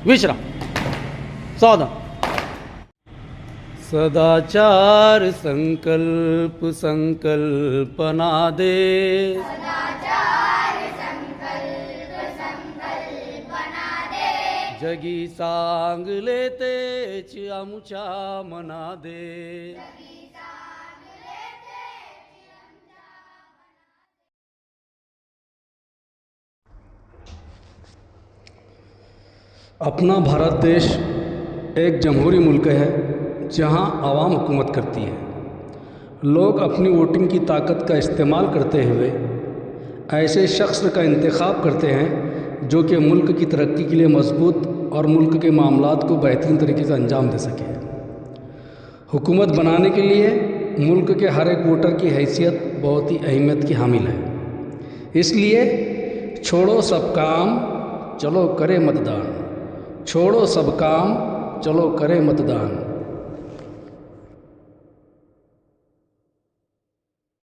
विश्राम. सावधान. सदाचार संकल्प संकल्पना दे, जगी सांगले तेच आमुच्या मना दे. अपना भारत देश एक जमहूरी मुल्क है जहां आवाम हुकूमत करती है. लोग अपनी वोटिंग की ताकत का इस्तेमाल करते हुए ऐसे शख्स का इंतखाब करते हैं जो कि मुल्क की तरक्की के लिए मजबूत और मुल्क के मामलात को बेहतरीन तरीके से अंजाम दे सके. हुकूमत बनाने के लिए मुल्क के हर एक वोटर की हैसियत बहुत ही अहमियत की हामिल है. इसलिए छोड़ो सब काम चलो करे मतदान, छोड़ो सब काम चलो करे मतदान.